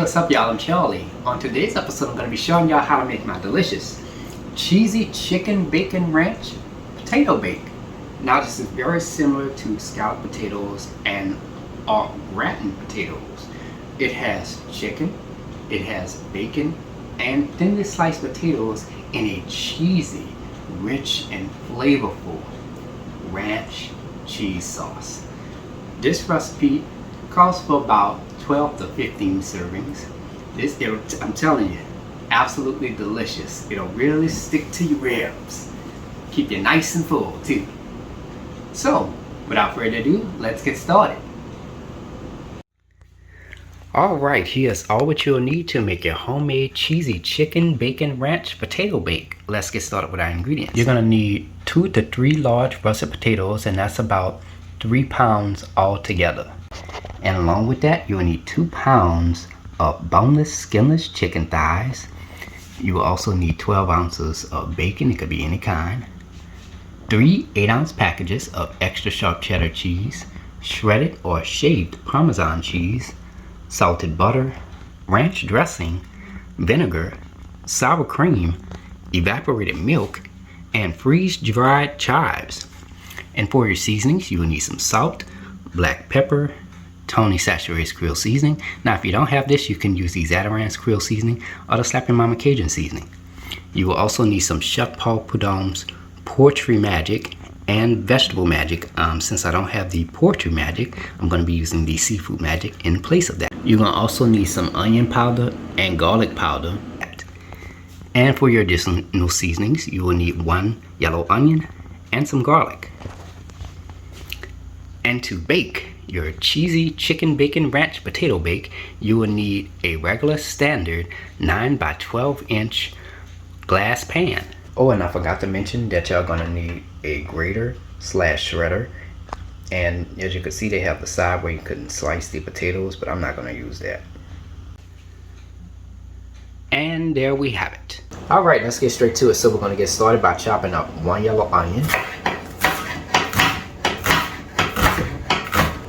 what's up y'all, I'm Charlie. On today's episode I'm going to be showing y'all how to make my delicious cheesy chicken bacon ranch potato bake. Now this is very similar to scalloped potatoes and gratin potatoes. It has chicken, it has bacon, and thinly sliced potatoes in a cheesy, rich and flavorful ranch cheese sauce. This recipe calls for about 12 to 15 servings. I'm telling you, absolutely delicious. It'll really stick to your ribs. Keep you nice and full too. So, without further ado, let's get started. Alright, here's all what you'll need to make your homemade cheesy chicken bacon ranch potato bake. Let's get started with our ingredients. You're going to need 2 to 3 large russet potatoes, and that's about 3 pounds altogether. And along with that, you will need 2 pounds of boneless, skinless chicken thighs. You will also need 12 ounces of bacon, it could be any kind. 3 8-ounce packages of extra sharp cheddar cheese, shredded or shaved Parmesan cheese, salted butter, ranch dressing, vinegar, sour cream, evaporated milk, and freeze-dried chives. And for your seasonings, you will need some salt, black pepper, Tony Chachere's Creole seasoning. Now if you don't have this, you can use the Zatarain's Creole seasoning or the Slap Your Mama Cajun seasoning. You will also need some Chef Paul Prudhomme's Poetry Magic and Vegetable Magic. Since I don't have the Poetry Magic, I'm going to be using the Seafood Magic in place of that. You're going to also need some onion powder and garlic powder. And for your additional seasonings, you will need 1 yellow onion and some garlic. And to bake your cheesy chicken bacon ranch potato bake, you will need a regular standard 9 by 12 inch glass pan. Oh, and I forgot to mention that y'all gonna need a grater / shredder. And as you can see, they have the side where you can slice the potatoes, but I'm not gonna use that. And there we have it. All right, let's get straight to it. So we're gonna get started by chopping up 1 yellow onion.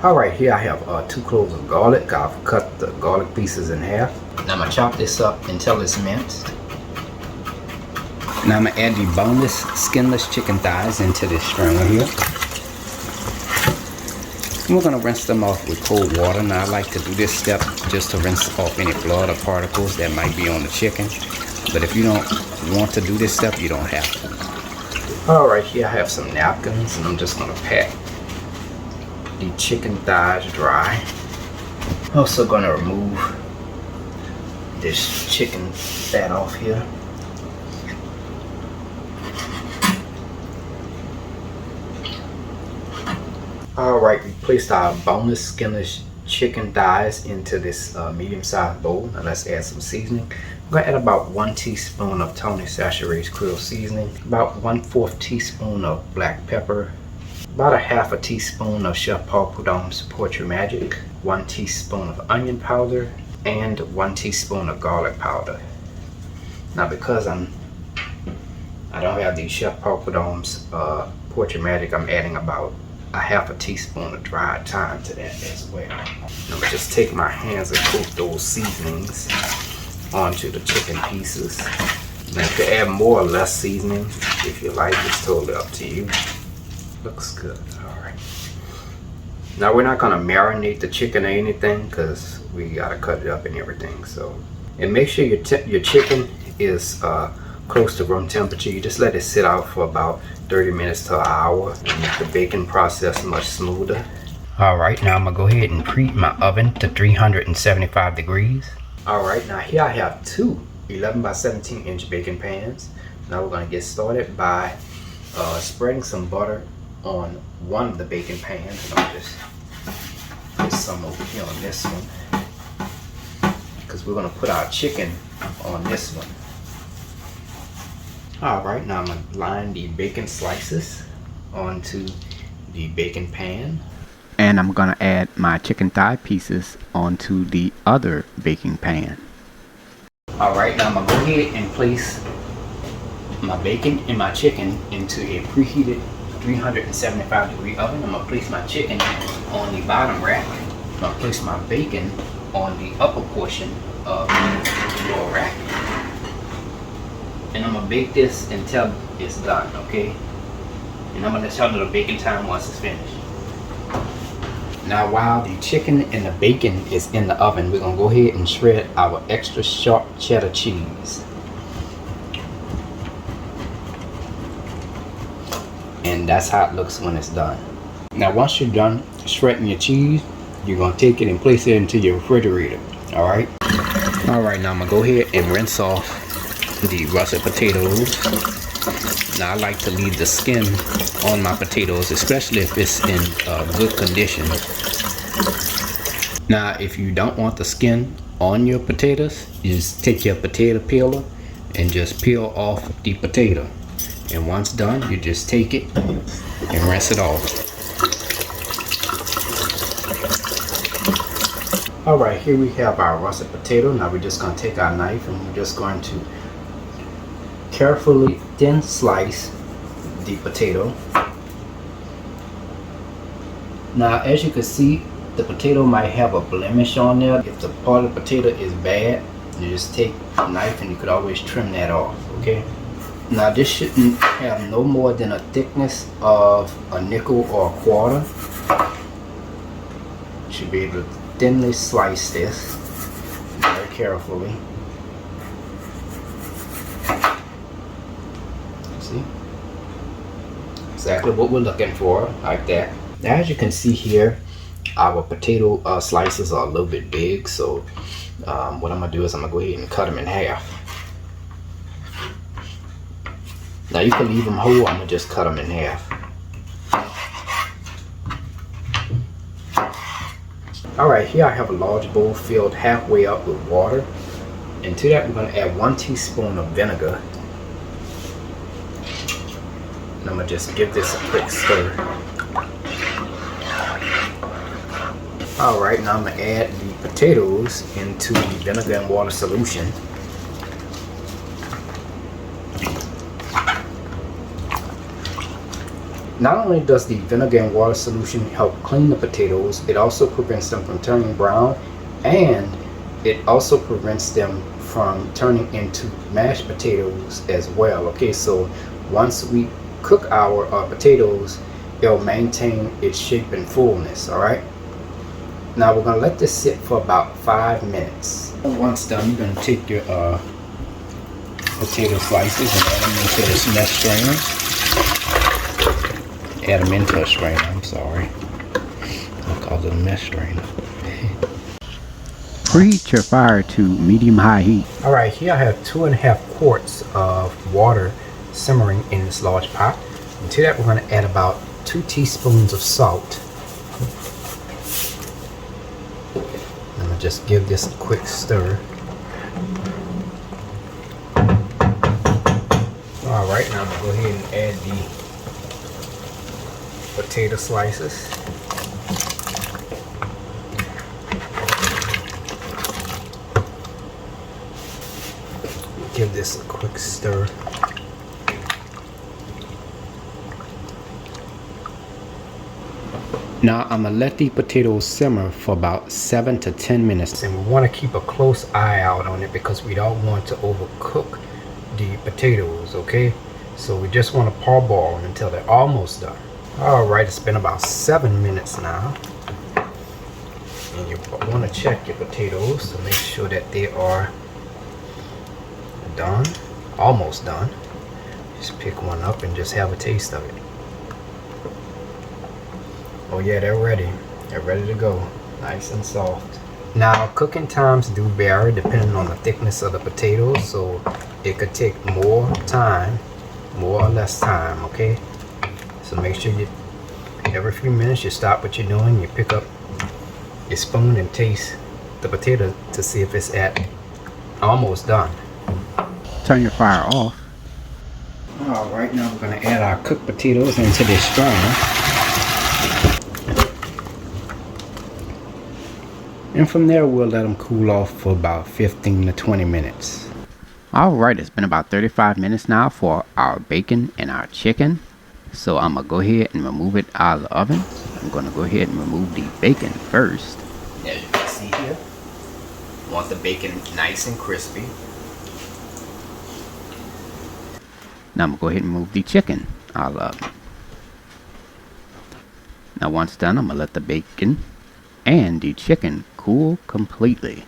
Alright, here I have 2 cloves of garlic. I've cut the garlic pieces in half. Now I'm going to chop this up until it's minced. Now I'm going to add the boneless, skinless chicken thighs into this strainer here. And we're going to rinse them off with cold water. Now I like to do this step just to rinse off any blood or particles that might be on the chicken. But if you don't want to do this step, you don't have to. Alright, here I have some napkins, and I'm just going to pat the chicken thighs dry. Also going to remove this chicken fat off here. Alright, we placed our boneless, skinless chicken thighs into this medium-sized bowl. Now let's add some seasoning. I'm going to add about 1 teaspoon of Tony Chachere's Creole seasoning, about 1/4 teaspoon of black pepper, about 1/2 teaspoon of Chef Paul Prudhomme's Poetry Magic, 1 teaspoon of onion powder, and 1 teaspoon of garlic powder. Now because I don't have the Chef Paul Prudhomme's Poetry Magic, I'm adding about 1/2 teaspoon of dried thyme to that as well. I'm going to just take my hands and coat those seasonings onto the chicken pieces. Now you can add more or less seasoning if you like, it's totally up to you. Looks good. Alright. Now we're not going to marinate the chicken or anything because we got to cut it up and everything. So, and make sure your chicken is close to room temperature. You just let it sit out for about 30 minutes to an hour and make the baking process much smoother. Alright, now I'm going to go ahead and preheat my oven to 375 degrees. Alright, now here I have 2 11 by 17 inch baking pans. Now we're going to get started by spreading some butter on one of the baking pans. I'll just put some over here on this one because we're going to put our chicken on this one. Alright, now I'm going to line the bacon slices onto the baking pan. And I'm going to add my chicken thigh pieces onto the other baking pan. Alright, now I'm going to go ahead and place my bacon and my chicken into a preheated 375 degree oven. I'm going to place my chicken on the bottom rack. I'm going to place my bacon on the upper portion little rack. And I'm gonna bake this until it's done, okay? And I'm gonna let y'all know the baking time once it's finished. Now while the chicken and the bacon is in the oven, we're gonna go ahead and shred our extra sharp cheddar cheese. And that's how it looks when it's done. Now once you're done shredding your cheese, you're gonna take it and place it into your refrigerator. Alright? Alright, now I'm gonna go ahead and rinse off the russet potatoes. Now I like to leave the skin on my potatoes, especially if it's in good condition. Now if you don't want the skin on your potatoes, you just take your potato peeler and just peel off the potato. And once done, you just take it and rinse it off. Alright, here we have our russet potato. Now we're just going to take our knife and we're just going to carefully thin slice the potato. Now as you can see, the potato might have a blemish on there. If the part of the potato is bad, you just take a knife and you could always trim that off, okay? Now this shouldn't have no more than a thickness of a nickel or a quarter. You should be able to thinly slice this very carefully. See? Exactly what we're looking for, like that. Now as you can see here, our potato slices are a little bit big, so what I'm going to do is I'm going to go ahead and cut them in half. Now you can leave them whole, I'm going to just cut them in half. Alright, here I have a large bowl filled halfway up with water. And to that we're going to add 1 teaspoon of vinegar. And I'm going to just give this a quick stir. Alright, now I'm going to add the potatoes into the vinegar and water solution. Not only does the vinegar and water solution help clean the potatoes, it also prevents them from turning brown, and it also prevents them from turning into mashed potatoes as well. Okay, so once we cook our potatoes, it'll maintain its shape and fullness. Alright, now we're going to let this sit for about 5 minutes. Once done, you're going to take your potato slices and add them into this mesh strainer. Add them into a strainer, I'm sorry. I'll call it a mesh strainer. Preheat your fire to medium-high heat. Alright, here I have 2.5 quarts of water simmering in this large pot. And to that we're going to add about 2 teaspoons of salt. I'm going to just give this a quick stir. Alright, now I'm going to go ahead and add the potato slices. Give this a quick stir. Now I'm going to let the potatoes simmer for about 7 to 10 minutes. And we want to keep a close eye out on it because we don't want to overcook the potatoes, okay? So we just want to parboil them until they're almost done. Alright, it's been about 7 minutes now. And you want to check your potatoes to make sure that they are done, almost done. Just pick one up and just have a taste of it. Oh yeah, they're ready. They're ready to go. Nice and soft. Now, cooking times do vary depending on the thickness of the potatoes, so it could take more time, more or less time, okay? So make sure you, every few minutes, you stop what you're doing, you pick up your spoon and taste the potato to see if it's at almost done. Turn your fire off. Alright, now we're going to add our cooked potatoes into this strainer. And from there, we'll let them cool off for about 15 to 20 minutes. Alright, it's been about 35 minutes now for our bacon and our chicken. So I'm going to go ahead and remove it out of the oven. I'm going to go ahead and remove the bacon first. As you can see here. Want the bacon nice and crispy. Now I'm going to go ahead and move the chicken. Now once done, I'm going to let the bacon and the chicken cool completely.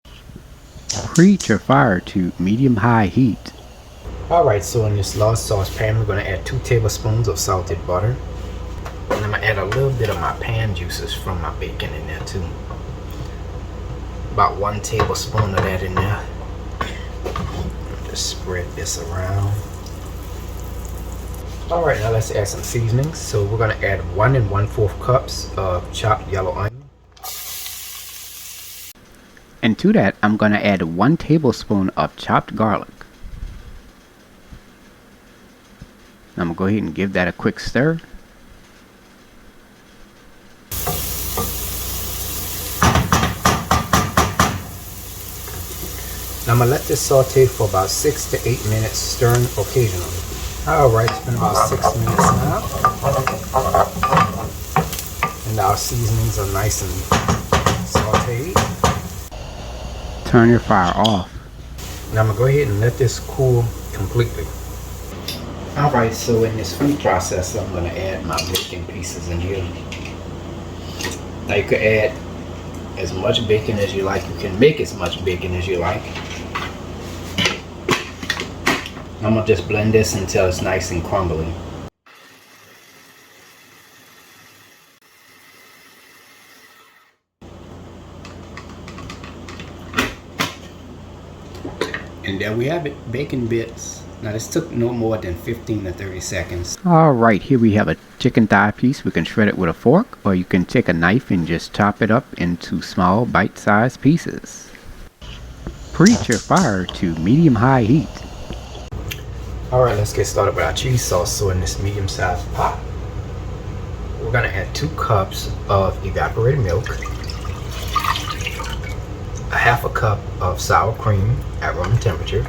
Preheat your fire to medium-high heat. Alright, so in this large saucepan, we're going to add 2 tablespoons of salted butter. And I'm going to add a little bit of my pan juices from my bacon in there too. About 1 tablespoon of that in there. Just spread this around. Alright, now let's add some seasonings. So we're going to add 1 1/4 cups of chopped yellow onion. And to that, I'm going to add 1 tablespoon of chopped garlic. I'm going to go ahead and give that a quick stir. Now I'm going to let this saute for about 6 to 8 minutes, stirring occasionally. Alright, it's been about 6 minutes now. And our seasonings are nice and sauteed. Turn your fire off. Now I'm going to go ahead and let this cool completely. Alright, so in this food process, I'm going to add my bacon pieces in here. Now you could add as much bacon as you like. You can make as much bacon as you like. I'm going to just blend this until it's nice and crumbly. And there we have it, bacon bits. Now this took no more than 15 to 30 seconds. Alright, here we have a chicken thigh piece. We can shred it with a fork, or you can take a knife and just chop it up into small bite-sized pieces. Preheat your fire to medium-high heat. Alright, let's get started with our cheese sauce. So in this medium-sized pot, we're going to add 2 cups of evaporated milk, a 1/2 cup of sour cream at room temperature,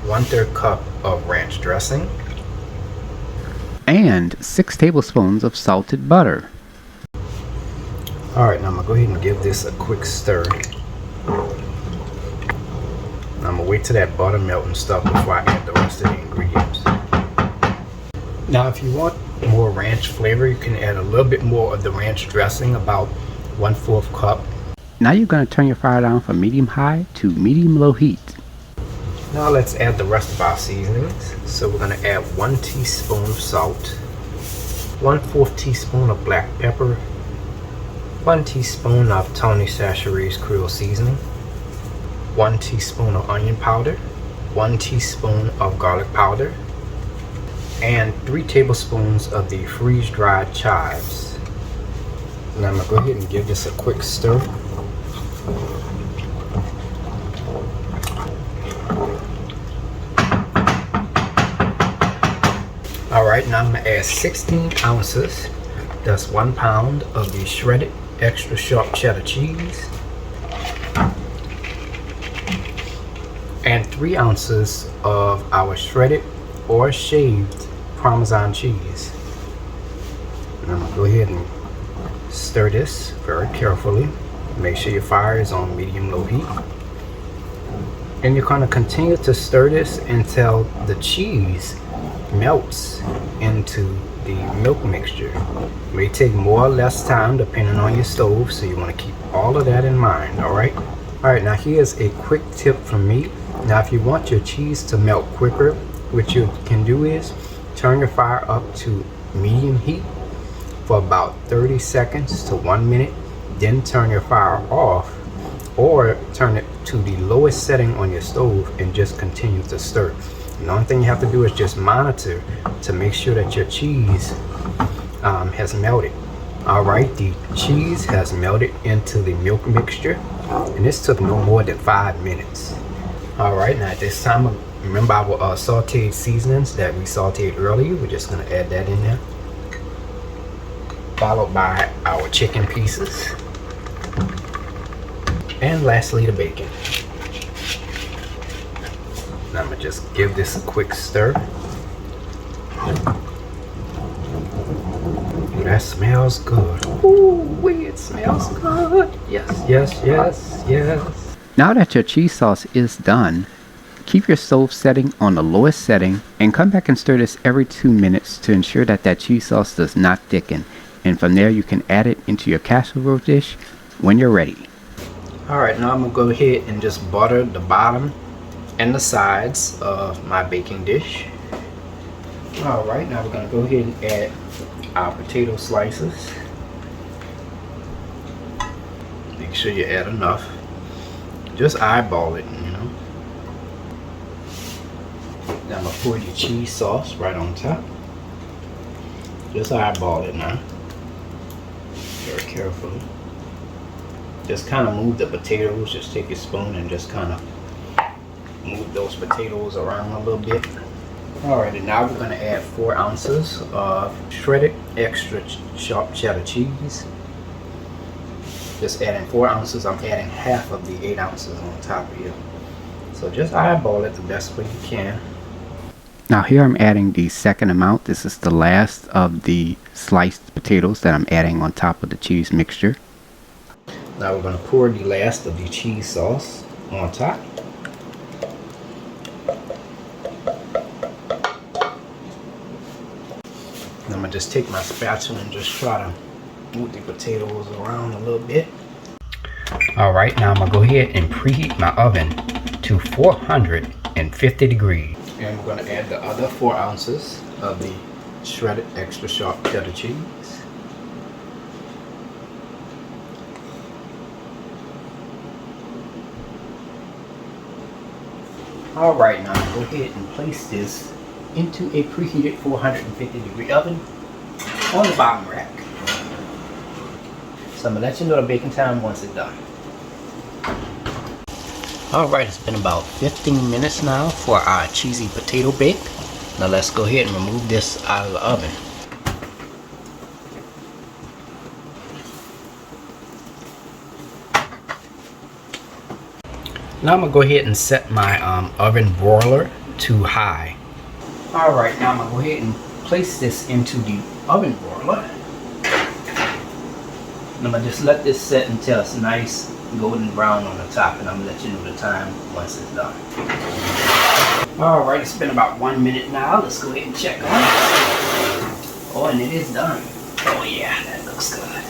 1/3 cup of ranch dressing, and 6 tablespoons of salted butter. Alright, now I'm going to go ahead and give this a quick stir. Now I'm going to wait till that butter melt and stuff before I add the rest of the ingredients. Now if you want more ranch flavor, you can add a little bit more of the ranch dressing, about 1/4 cup. Now you're going to turn your fire down from medium-high to medium-low heat. Now let's add the rest of our seasonings. So we're going to add 1 teaspoon of salt, 1/4 teaspoon of black pepper, 1 teaspoon of Tony Chachere's Creole seasoning, 1 teaspoon of onion powder, 1 teaspoon of garlic powder, and 3 tablespoons of the freeze-dried chives. Now I'm going to go ahead and give this a quick stir. Alright, now I'm going to add 16 ounces, that's 1 pound of the shredded extra sharp cheddar cheese, and 3 ounces of our shredded or shaved Parmesan cheese. And I'm going to go ahead and stir this very carefully. Make sure your fire is on medium-low heat. And you're going to continue to stir this until the cheese melts into the milk mixture. It may take more or less time depending on your stove, so you want to keep all of that in mind. Alright, now here's a quick tip from me. Now if you want your cheese to melt quicker, what you can do is turn your fire up to medium heat for about 30 seconds to 1 minute, then turn your fire off, or turn it to the lowest setting on your stove and just continue to stir. The only thing you have to do is just monitor to make sure that your cheese has melted. Alright, the cheese has melted into the milk mixture, and this took no more than 5 minutes. Alright, now at this time, remember our sauteed seasonings that we sauteed earlier. We're just going to add that in there, followed by our chicken pieces, and lastly the bacon. Now I'm going to just give this a quick stir. Ooh, that smells good. Ooh, it smells good. Yes, yes, yes, yes. Now that your cheese sauce is done, keep your stove setting on the lowest setting and come back and stir this every 2 minutes to ensure that that cheese sauce does not thicken. And from there you can add it into your casserole dish when you're ready. Alright, now I'm going to go ahead and just butter the bottom and the sides of my baking dish. Alright, now we're going to go ahead and add our potato slices. Make sure you add enough. Just eyeball it, you know. Then I'm going to pour your cheese sauce right on top. Just eyeball it now. Very carefully. Just kind of move the potatoes. Just take your spoon and just kind of move those potatoes around a little bit. Alrighty, now we're going to add 4 ounces of shredded extra sharp cheddar cheese. Just adding 4 ounces, I'm adding half of the 8 ounces on top here. So just eyeball it the best way you can. Now here I'm adding the second amount. This is the last of the sliced potatoes that I'm adding on top of the cheese mixture. Now we're going to pour the last of the cheese sauce on top. And I'm going to just take my spatula and just try to move the potatoes around a little bit. Alright, now I'm going to go ahead and preheat my oven to 450 degrees. And we're going to add the other 4 ounces of the shredded extra sharp cheddar cheese. Alright, now go ahead and place this into a preheated 450 degree oven on the bottom rack. So I'm going to let you know the baking time once it's done. Alright, it's been about 15 minutes now for our cheesy potato bake. Now let's go ahead and remove this out of the oven. Now I'm going to go ahead and set my oven broiler to high. Alright, now I'm going to go ahead and place this into the oven broiler. And I'm going to just let this set until it's nice golden brown on the top, and I'm going to let you know the time once it's done. Alright, it's been about 1 minute now. Let's go ahead and check on it. Oh, and it is done. Oh yeah, that looks good.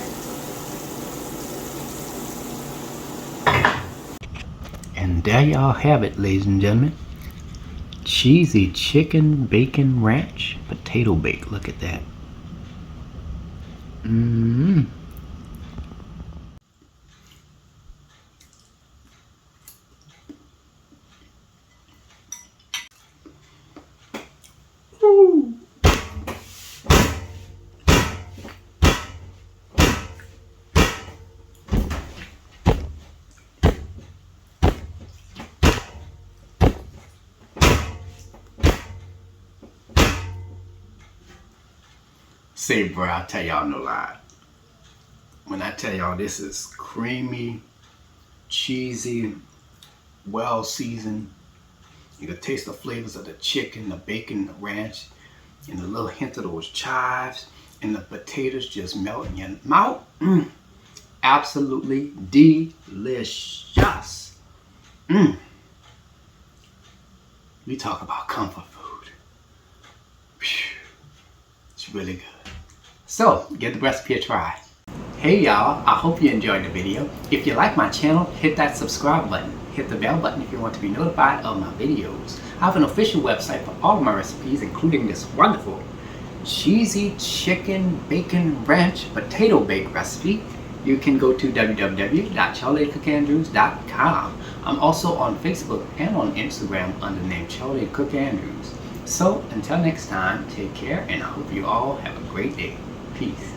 And there y'all have it, ladies and gentlemen. Cheesy chicken bacon ranch potato bake. Look at that. Mmm. Say, bro, I'll tell y'all no lie. When I tell y'all this is creamy, cheesy, well seasoned, you can taste the flavors of the chicken, the bacon, the ranch, and a little hint of those chives, and the potatoes just melt in your mouth. Absolutely delicious. We talk about comfort food. It's really good. So, give the recipe a try. Hey y'all, I hope you enjoyed the video. If you like my channel, hit that subscribe button. Hit the bell button if you want to be notified of my videos. I have an official website for all of my recipes, including this wonderful cheesy chicken bacon ranch potato bake recipe. You can go to www.charliethecookandrews.com. I'm also on Facebook and on Instagram under the name Charlie Cook Andrews. So until next time, take care, and I hope you all have a great day. Peace.